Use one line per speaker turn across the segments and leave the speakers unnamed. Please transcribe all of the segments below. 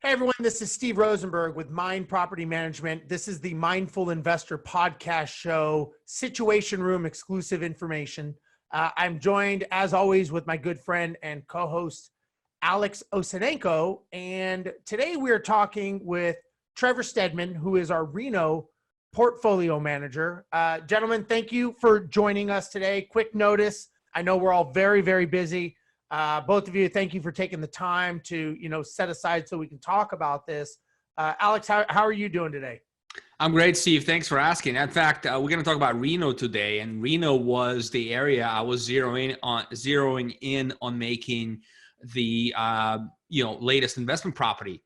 Hey everyone, this is Steve Rosenberg with Mind Property Management. This is the Mindful Investor podcast show, Situation Room exclusive information. I'm joined, as always, with my good friend and co-host, Alex Osenenko. And today we are talking with Trevor Steadman, who is our Reno portfolio manager. Gentlemen, thank you for joining us today. Quick notice. I know we're all very, very busy. Both of you, thank you for taking the time to, set aside so we can talk about this. Alex, how are you doing today?
I'm great, Steve. Thanks for asking. In fact, we're going to talk about Reno today, and Reno was the area I was zeroing in on making the latest investment property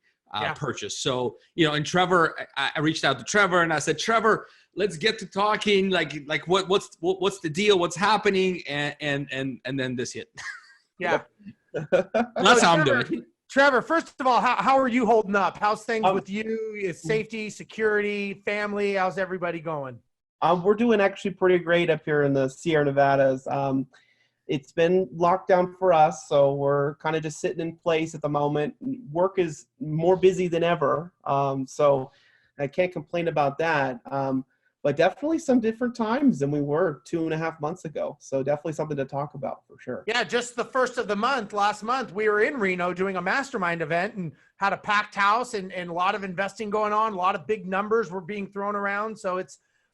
purchase. So, and Trevor, I reached out to Trevor and I said, Trevor, let's get to talking. Like what's the deal? What's happening? And then this hit.
Yeah.
That's how I'm doing.
Trevor, first of all, how are you holding up? How's things with you? Is safety, security, family? How's everybody going?
We're doing actually pretty great up here in the Sierra Nevadas. It's been locked down for us, so we're kind of just sitting in place at the moment. Work is more busy than ever, so I can't complain about that. But definitely some different times than we were 2.5 months ago. So definitely something to talk about for sure.
Yeah, just the first of the month, last month, we were in Reno doing a mastermind event and had a packed house and a lot of investing going on. A lot of big numbers were being thrown around. So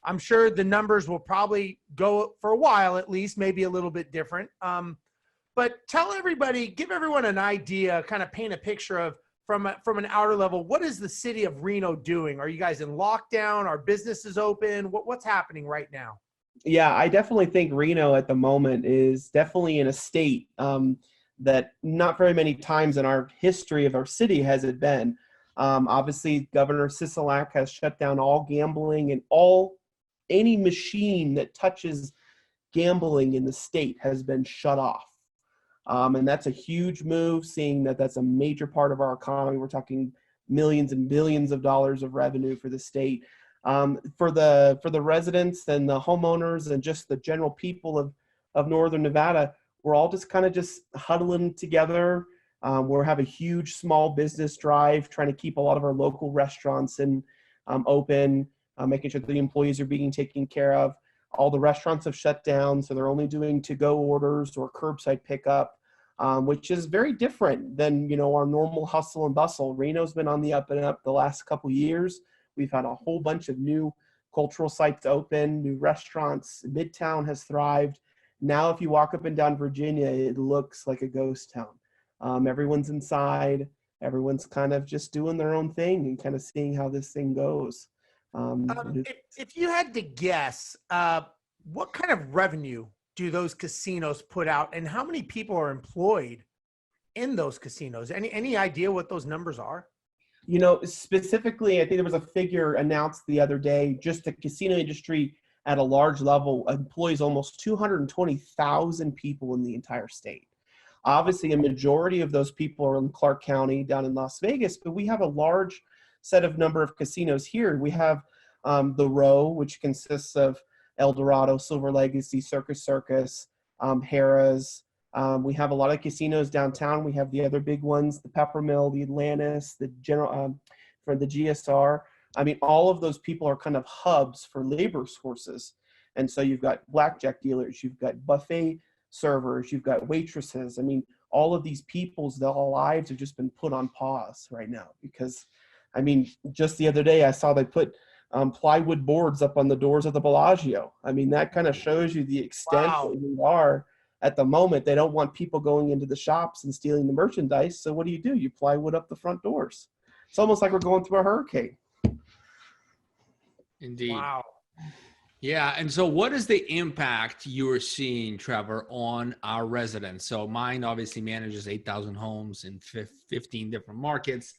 I'm sure the numbers will probably go for a while, at least, maybe a little bit different. But tell everybody, give everyone an idea, kind of paint a picture of, from an outer level, what is the city of Reno doing? Are you guys in lockdown? Are businesses open? What's happening right now?
Yeah, I definitely think Reno at the moment is definitely in a state that not very many times in our history of our city has it been. Obviously, Governor Sisolak has shut down all gambling and any machine that touches gambling in the state has been shut off. And that's a huge move, seeing that that's a major part of our economy. We're talking millions and billions of dollars of revenue for the state. For the residents and the homeowners and just the general people of Northern Nevada, we're all just kind of huddling together. We'll have a huge small business drive, trying to keep a lot of our local restaurants open, making sure that the employees are being taken care of. All the restaurants have shut down, so they're only doing to-go orders or curbside pickup, which is very different than our normal hustle and bustle. Reno's been on the up and up the last couple years. We've had a whole bunch of new cultural sites open, new restaurants. Midtown has thrived. Now, if you walk up and down Virginia, it looks like a ghost town. Everyone's inside. Everyone's kind of just doing their own thing and kind of seeing how this thing goes.
If you had to guess, what kind of revenue do those casinos put out, and how many people are employed in those casinos? Any idea what those numbers are?
Specifically, I think there was a figure announced the other day. Just the casino industry at a large level employs almost 220,000 people in the entire state. Obviously, a majority of those people are in Clark County down in Las Vegas, but we have a large number of casinos here. We have the Row, which consists of El Dorado, Silver Legacy, Circus, Harrah's. We have a lot of casinos downtown. We have the other big ones, the Peppermill, the Atlantis, the General, for the GSR. I mean, all of those people are kind of hubs for labor sources. And so you've got blackjack dealers, you've got buffet servers, you've got waitresses. I mean, all of these people's lives have just been put on pause right now because, I mean, just the other day I saw they put plywood boards up on the doors of the Bellagio. I mean, that kind of shows you the extent that we are at the moment. They don't want people going into the shops and stealing the merchandise. So what do? You plywood up the front doors. It's almost like we're going through a hurricane.
Indeed.
Wow.
Yeah. And so what is the impact you are seeing, Trevor, on our residents? So mine obviously manages 8,000 homes in 15 different markets.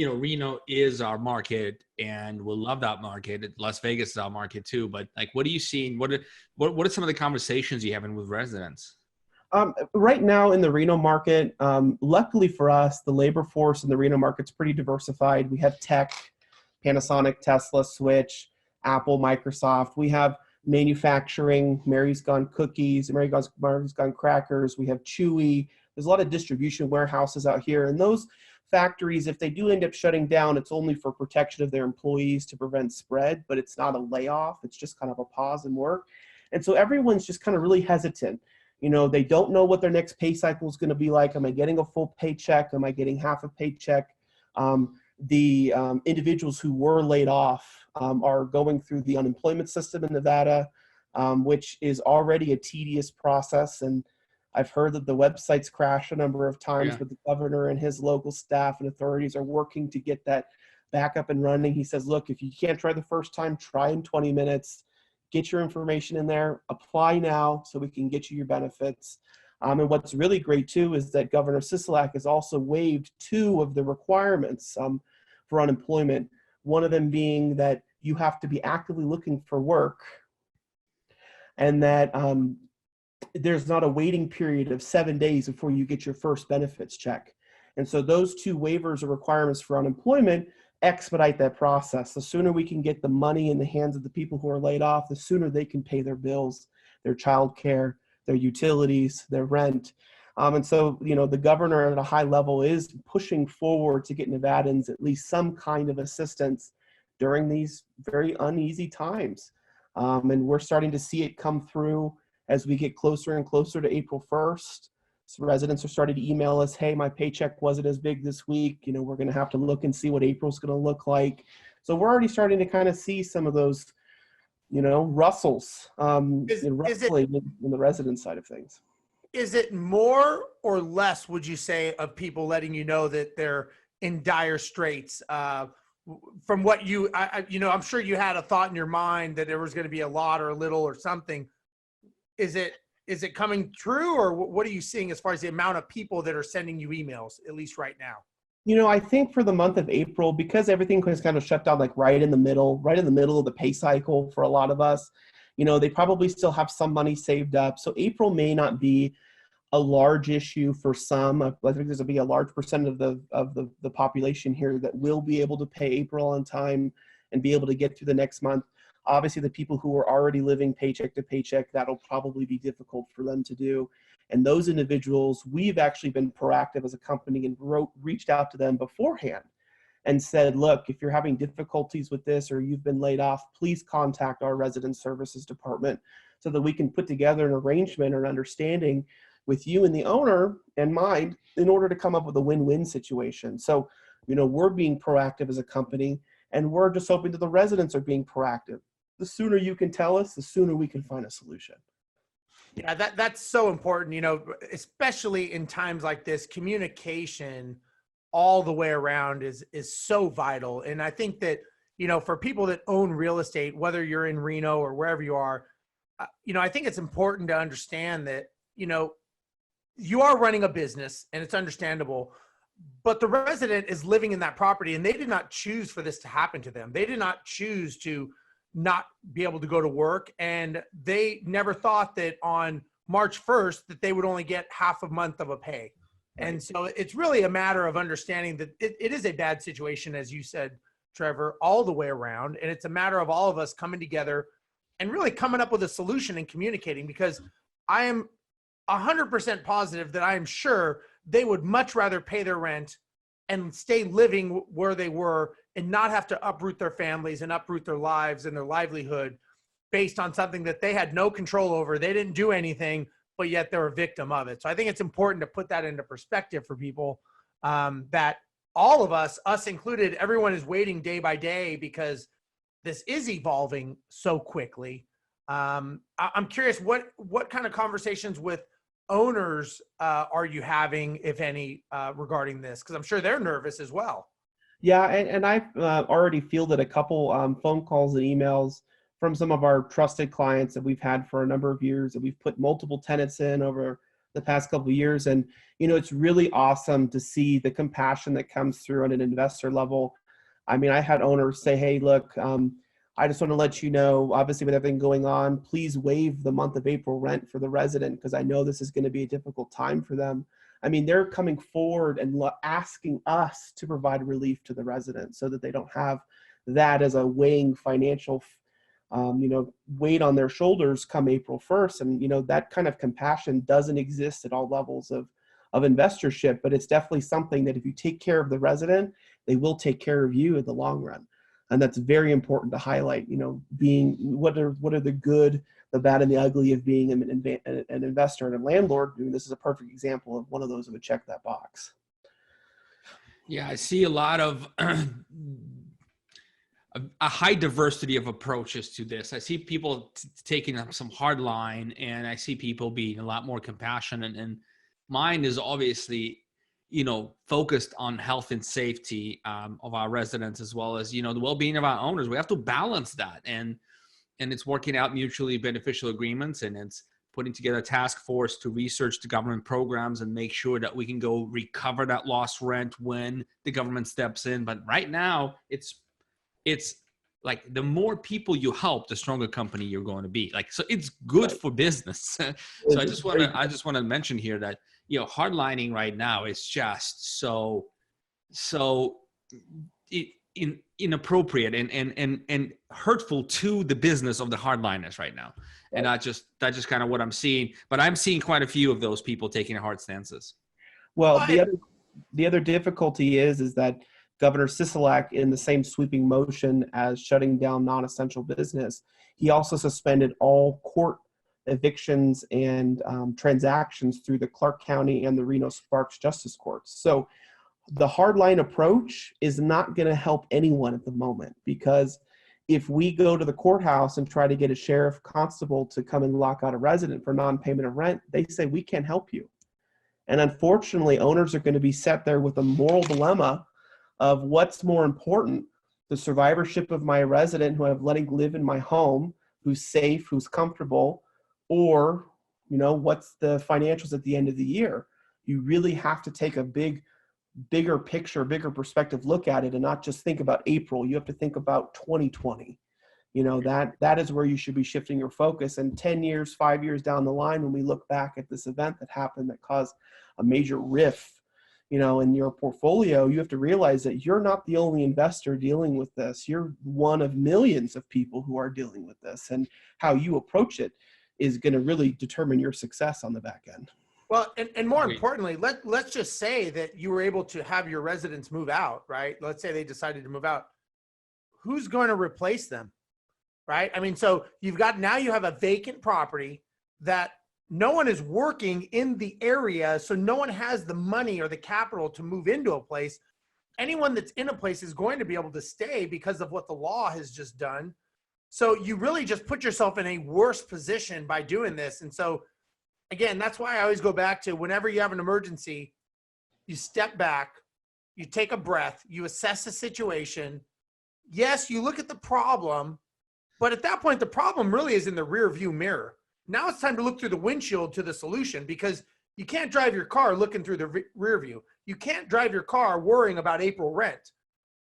Reno is our market and we'll love that market. Las Vegas is our market too. But what are you seeing? What are some of the conversations you're having with residents?
Right now in the Reno market, luckily for us, the labor force in the Reno market's pretty diversified. We have tech, Panasonic, Tesla, Switch, Apple, Microsoft. We have manufacturing, Mary's Gone Cookies, Mary's Gone Crackers. We have Chewy. There's a lot of distribution warehouses out here. And those factories, if they do end up shutting down, it's only for protection of their employees to prevent spread, but it's not a layoff. It's just kind of a pause in work. And so everyone's just kind of really hesitant. They don't know what their next pay cycle is going to be like. Am I getting a full paycheck? Am I getting half a paycheck? The individuals who were laid off are going through the unemployment system in Nevada, which is already a tedious process. And I've heard that the website's crashed a number of times, but the governor and his local staff and authorities are working to get that back up and running. He says, look, if you can't try the first time, try in 20 minutes, get your information in there, apply now so we can get you your benefits. And what's really great too is that Governor Sisolak has also waived 2 of the requirements for unemployment. One of them being that you have to be actively looking for work, and that there's not a waiting period of 7 days before you get your first benefits check. And so those 2 waivers or requirements for unemployment expedite that process. The sooner we can get the money in the hands of the people who are laid off, the sooner they can pay their bills, their child care, their utilities, their rent. And so, the governor at a high level is pushing forward to get Nevadans at least some kind of assistance during these very uneasy times. And we're starting to see it come through as we get closer and closer to April 1st. So residents are starting to email us, hey, my paycheck wasn't as big this week. We're going to have to look and see what April's going to look like. So we're already starting to kind of see some of those, rustles rustling in the resident side of things.
Is it more or less, would you say, of people letting you know that they're in dire straits? From what I'm sure you had a thought in your mind that there was going to be a lot or a little or something. Is it coming true, or what are you seeing as far as the amount of people that are sending you emails, at least right now?
I think for the month of April, because everything was kind of shut down, like right in the middle of the pay cycle for a lot of us, they probably still have some money saved up. So April may not be a large issue for some. I think there's going to be a large percent of the population here that will be able to pay April on time and be able to get through the next month. Obviously, the people who are already living paycheck to paycheck, that'll probably be difficult for them to do. And those individuals, we've actually been proactive as a company and reached out to them beforehand and said, look, if you're having difficulties with this or you've been laid off, please contact our resident services department so that we can put together an arrangement or an understanding with you and the owner in mind in order to come up with a win-win situation. So, we're being proactive as a company, and we're just hoping that the residents are being proactive. The sooner you can tell us, the sooner we can find a solution.
Yeah, that's so important, especially in times like this. Communication all the way around is so vital. And I think that, for people that own real estate, whether you're in Reno or wherever you are, I think it's important to understand that, you are running a business, and it's understandable, but the resident is living in that property, and they did not choose for this to happen to them. They did not choose to not be able to go to work, and they never thought that on March 1st that they would only get half a month of a pay. Right. And so it's really a matter of understanding that it is a bad situation, as you said, Trevor, all the way around. And it's a matter of all of us coming together and really coming up with a solution and communicating, because I am 100% positive that I am sure they would much rather pay their rent and stay living where they were and not have to uproot their families and uproot their lives and their livelihood based on something that they had no control over. They didn't do anything, but yet they're a victim of it. So I think it's important to put that into perspective for people, that all of us included, everyone is waiting day by day because this is evolving so quickly. I'm curious, what kind of conversations with owners are you having, if any, regarding this? Because I'm sure they're nervous as well.
Yeah, and I've already fielded a couple phone calls and emails from some of our trusted clients that we've had for a number of years, that we've put multiple tenants in over the past couple of years. And, it's really awesome to see the compassion that comes through on an investor level. I mean, I had owners say, hey, look, I just want to let you know, obviously with everything going on, please waive the month of April rent for the resident, because I know this is going to be a difficult time for them. I mean, they're coming forward and asking us to provide relief to the residents so that they don't have that as a weighing financial, weight on their shoulders come April 1st. And, that kind of compassion doesn't exist at all levels of of investorship, but it's definitely something that if you take care of the resident, they will take care of you in the long run. And that's very important to highlight, being what are the good, the bad, and the ugly of being an investor and a landlord. I mean, this is a perfect example of one of those that would check that box.
Yeah, I see a lot of a high diversity of approaches to this. I see people taking up some hard line, and I see people being a lot more compassionate. And mine is obviously, focused on health and safety of our residents, as well as, the well-being of our owners. We have to balance that. And it's working out mutually beneficial agreements, and it's putting together a task force to research the government programs and make sure that we can go recover that lost rent when the government steps in. But right now, it's like the more people you help, the stronger company you're going to be. Like, so it's good for business. So I just want to mention here that, hardlining right now is just so inappropriate and hurtful to the business of the hardliners right now. And that's just kind of what I'm seeing. But I'm seeing quite a few of those people taking hard stances.
Well, the other difficulty is that Governor Sisolak, in the same sweeping motion as shutting down non-essential business, he also suspended all court evictions and transactions through the Clark County and the Reno Sparks Justice Courts. So the hardline approach is not going to help anyone at the moment, because if we go to the courthouse and try to get a sheriff constable to come and lock out a resident for non-payment of rent, they say, we can't help you. And unfortunately, owners are going to be set there with a moral dilemma of what's more important, the survivorship of my resident who I'm letting live in my home, who's safe, who's comfortable, or, what's the financials at the end of the year? You really have to take a bigger picture, bigger perspective look at it, and not just think about April. You have to think about 2020. That is where you should be shifting your focus. And 10 years, 5 years down the line, when we look back at this event that happened that caused a major rift, in your portfolio, you have to realize that you're not the only investor dealing with this. You're one of millions of people who are dealing with this, and how you approach it is going to really determine your success on the back end.
Well, and more importantly, let's just say that you were able to have your residents move out, right? Let's say they decided to move out. Who's going to replace them, right? I mean, so you have a vacant property that no one is working in the area, so no one has the money or the capital to move into a place. Anyone that's in a place is going to be able to stay because of what the law has just done. So you really just put yourself in a worse position by doing this. And so, again, that's why I always go back to, whenever you have an emergency, you step back, you take a breath, you assess the situation. Yes, you look at the problem, but at that point, the problem really is in the rear view mirror. Now it's time to look through the windshield to the solution, because you can't drive your car looking through the rear view. You can't drive your car worrying about April rent.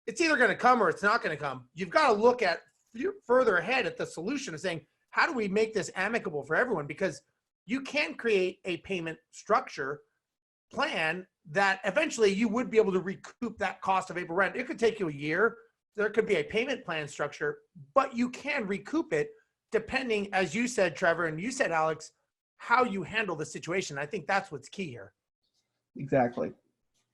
It's either going to come or it's not going to come. You've got to look at further ahead at the solution of saying, how do we make this amicable for everyone? Because you can create a payment structure plan that eventually you would be able to recoup that cost of April rent. It could take you a year. There could be a payment plan structure, but you can recoup it depending, as you said, Trevor, and you said, Alex, how you handle the situation. I think that's what's key here.
Exactly.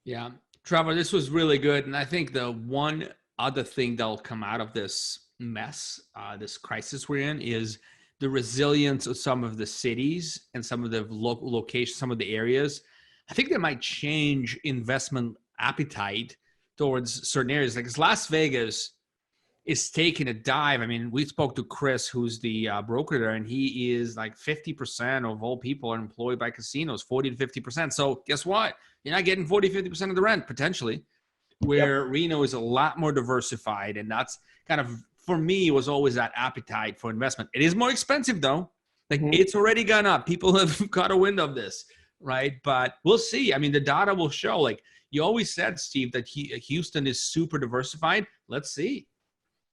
Yeah. Trevor, this was really good. And I think the one other thing that'll come out of this mess, this crisis we're in, is the resilience of some of the cities and some of the local locations, some of the areas. I think they might change investment appetite towards certain areas. Like, Las Vegas is taking a dive. I mean, we spoke to Chris, who's the broker there, and he is like 50% of all people are employed by casinos, 40 to 50%. So guess what? You're not getting 40, 50% of the rent potentially, where Reno is a lot more diversified. And that's kind of, for me, was always that appetite for investment. It is more expensive though. Like, it's already gone up. People have got a wind of this, right? But we'll see. I mean, the data will show. Like you always said, Steve, that Houston is super diversified. Let's see.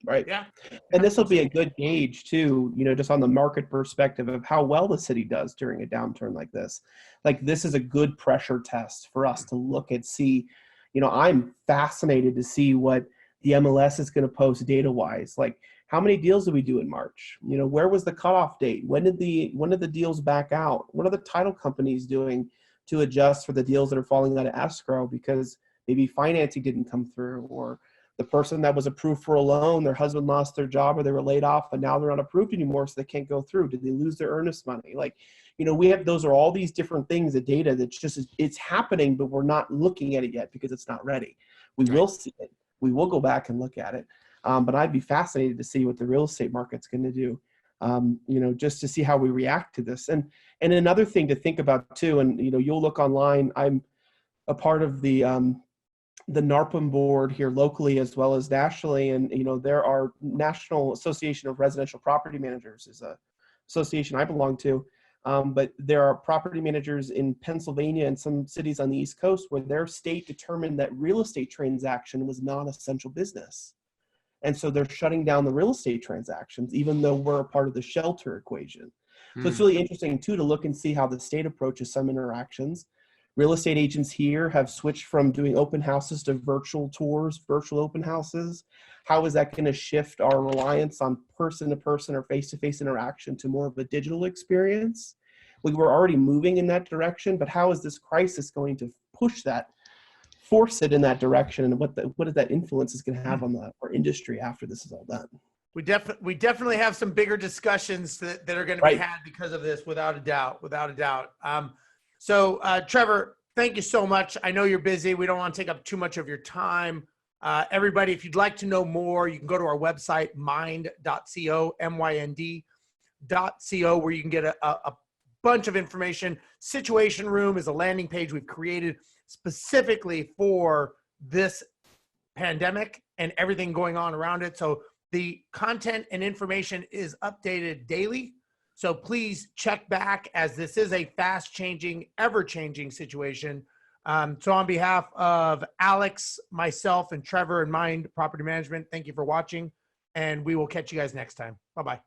Right. Yeah. And this will be a good gauge too, just on the market perspective of how well the city does during a downturn like this. Like, this is a good pressure test for us to look and see. I'm fascinated to see what the MLS is going to post data wise. Like, how many deals did we do in March? Where was the cutoff date? When did the deals back out? What are the title companies doing to adjust for the deals that are falling out of escrow because maybe financing didn't come through, or the person that was approved for a loan, their husband lost their job or they were laid off and now they're not approved anymore, so they can't go through. Did they lose their earnest money? Like, those are all these different things, the data that's just, it's happening, but we're not looking at it yet because it's not ready. We will see it. We will go back and look at it. But I'd be fascinated to see what the real estate market's going to do, just to see how we react to this. And another thing to think about too, and, you'll look online, I'm a part of the NARPM board here locally as well as nationally. And, there are National Association of Residential Property Managers is a association I belong to. But there are property managers in Pennsylvania and some cities on the East Coast where their state determined that real estate transaction was non-essential business. And so they're shutting down the real estate transactions, even though we're a part of the shelter equation. So it's really interesting too, to look and see how the state approaches some interactions. Real estate agents here have switched from doing open houses to virtual tours, virtual open houses. How is that going to shift our reliance on person-to-person or face-to-face interaction to more of a digital experience? We were already moving in that direction, but how is this crisis going to push that, force it in that direction, and what is that influence is going to have on our industry after this is all done?
We definitely have some bigger discussions that are going to be had because of this, without a doubt. So Trevor, thank you so much. I know you're busy. We don't want to take up too much of your time. Everybody, if you'd like to know more, you can go to our website, mind.co, MYND.co, where you can get a bunch of information. Situation Room is a landing page we've created specifically for this pandemic and everything going on around it. So the content and information is updated daily. So please check back, as this is a fast-changing, ever-changing situation. So on behalf of Alex, myself, and Trevor and Mind Property Management, thank you for watching, and we will catch you guys next time. Bye-bye.